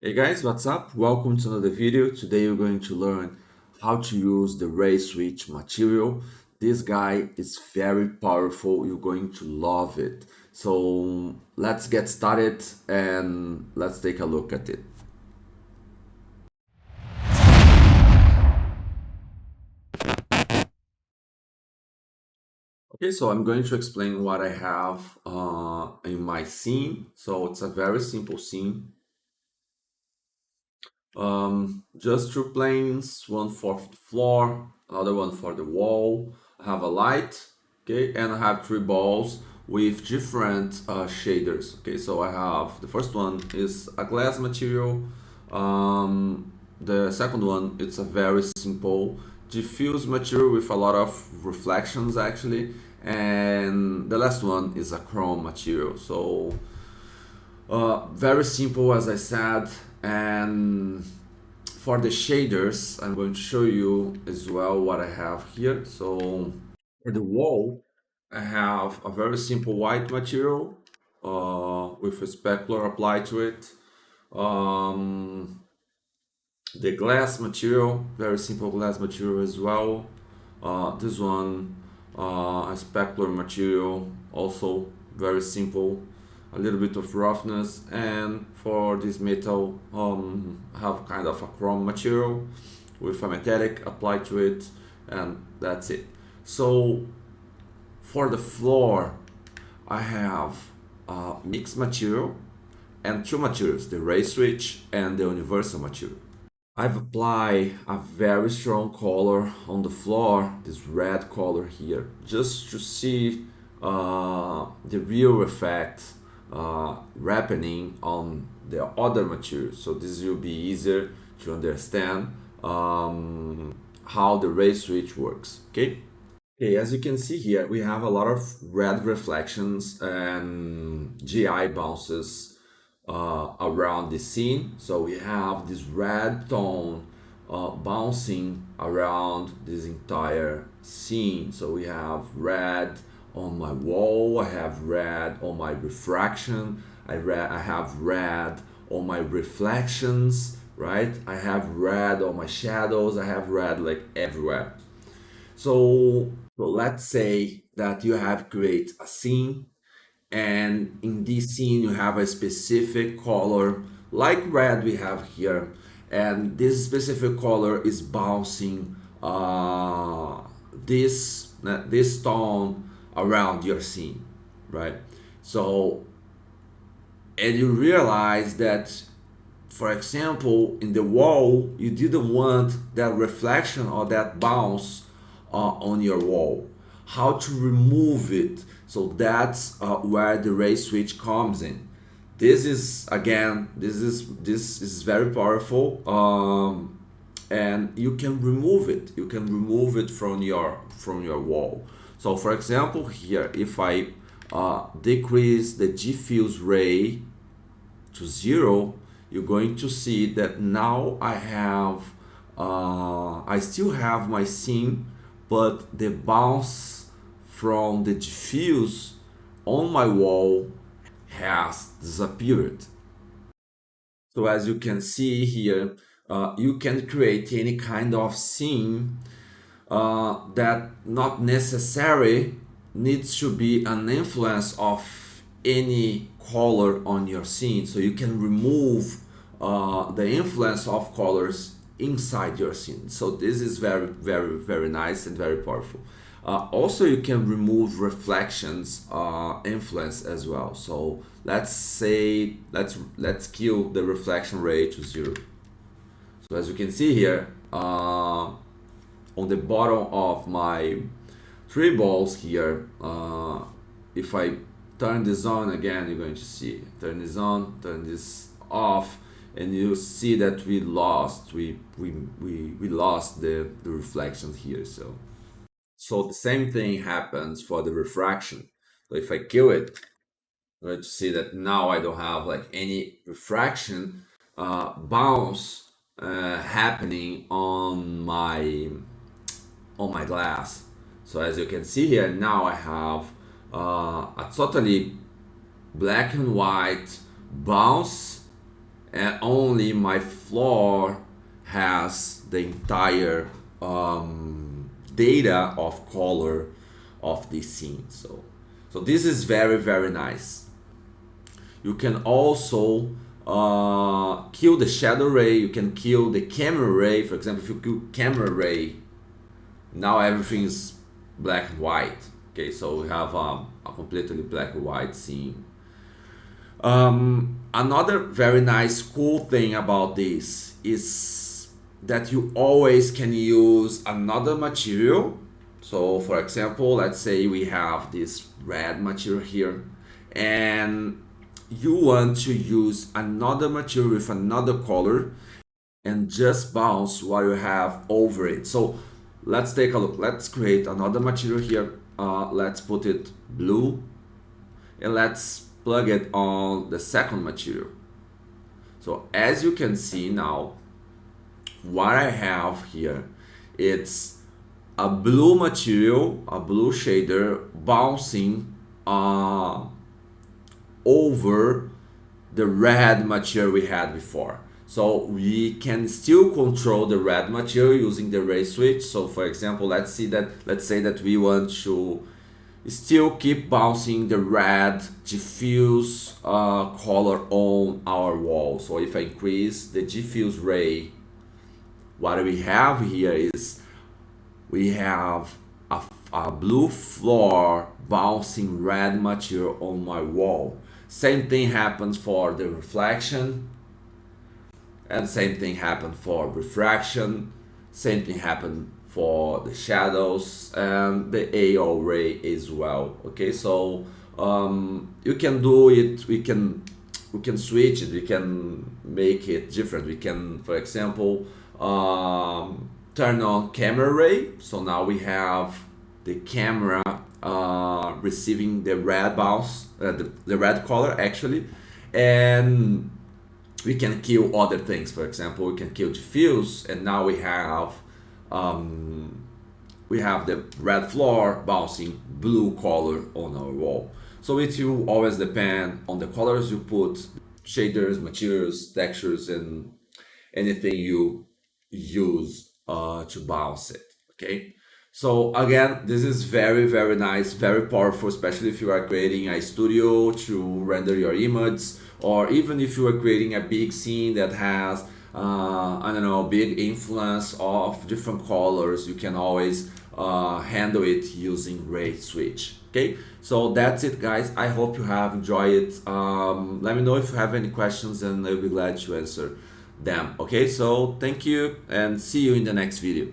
Hey guys, what's up? Welcome to another video. Today we're going to learn how to use the ray switch material. This guy is very powerful. You're going to love it. So let's get started and let's take a look at it. Okay, so I'm going to explain what I have in my scene. So it's a very simple scene. Just two planes, one for the floor, another one for the wall. I have a light, okay, and I have three balls with different shaders. Okay, so I have the first one is a glass material. The second one it's a very simple diffuse material with a lot of reflections actually, and the last one is a chrome material. So very simple, as I said. And for the shaders, I'm going to show you as well what I have here. So for the wall, I have a very simple white material with a specular applied to it. The glass material, very simple glass material as well. This one, a specular material, also very simple, a little bit of roughness. And for this metal, I have kind of a chrome material with a metallic applied to it, and that's it. So for the floor, I have mixed material and two materials, the ray switch and the universal material. I've applied a very strong color on the floor, this red color here, just to see the real effect happening on the other materials. So this will be easier to understand how the ray switch works. Okay. Okay, as you can see here, we have a lot of red reflections and GI bounces around the scene. So we have this red tone bouncing around this entire scene. So we have red on my wall, I have red on my refraction, I have red on my reflections, right? I have red on my shadows, I have red like everywhere. So let's say that you have created a scene, and in this scene you have a specific color like red we have here, and this specific color is bouncing this tone around your scene, right? So, and you realize that, for example, in the wall you didn't want that reflection or that bounce on your wall. How to remove it? So that's where the ray switch comes in. This is, again, this is very powerful, and you can remove it. You can remove it from your wall. So for example, here, if I decrease the diffuse ray to 0, you're going to see that now I still have my scene, but the bounce from the diffuse on my wall has disappeared. So as you can see here, you can create any kind of scene that not necessarily needs to be an influence of any color on your scene. So you can remove the influence of colors inside your scene. So this is very, very, very nice and very powerful. Also, you can remove reflections influence as well. So let's say let's kill the reflection rate to 0. So as you can see here, on the bottom of my three balls here, if I turn this on again, you're going to see, turn this on, turn this off, and you see that we lost the reflections here. So the same thing happens for the refraction. So if I kill it, I'm going to see that now I don't have like any refraction bounce happening on my glass. So as you can see here, now I have a totally black and white bounce and only my floor has the entire data of color of this scene. So this is very, very nice. You can also kill the shadow ray, you can kill the camera ray. For example, if you kill camera ray, now everything is black and white. Okay, so we have a completely black and white scene. Another very nice cool thing about this is that you always can use another material. So for example, let's say we have this red material here, and you want to use another material with another color and just bounce what you have over it. So let's take a look. Let's create another material here. Let's put it blue, and let's plug it on the second material. So as you can see now, what I have here, it's a blue material, a blue shader bouncing over the red material we had before. So we can still control the red material using the ray switch. So for example, let's say that we want to still keep bouncing the red diffuse color on our wall. So if I increase the diffuse ray, what we have here is we have a blue floor bouncing red material on my wall. Same thing happens for the reflection, and same thing happens for refraction, same thing happens for the shadows and the AO ray as well. Okay, so you can do it, we can switch it, we can make it different. We can, for example, turn on camera ray, so now we have the camera receiving the red bounce, the red color actually, and we can kill other things. For example, we can kill diffuse, and now we have the red floor bouncing blue color on our wall. So it will always depend on the colors you put, shaders, materials, textures, and anything you use to bounce it. Okay, so again, this is very, very nice, very powerful, especially if you are creating a studio to render your image, or even if you are creating a big scene that has I don't know, big influence of different colors. You can always handle it using ray switch. Okay, so that's it, guys. I hope you have enjoyed it. Let me know if you have any questions, and I'll be glad to answer them. Okay, so thank you, and see you in the next video.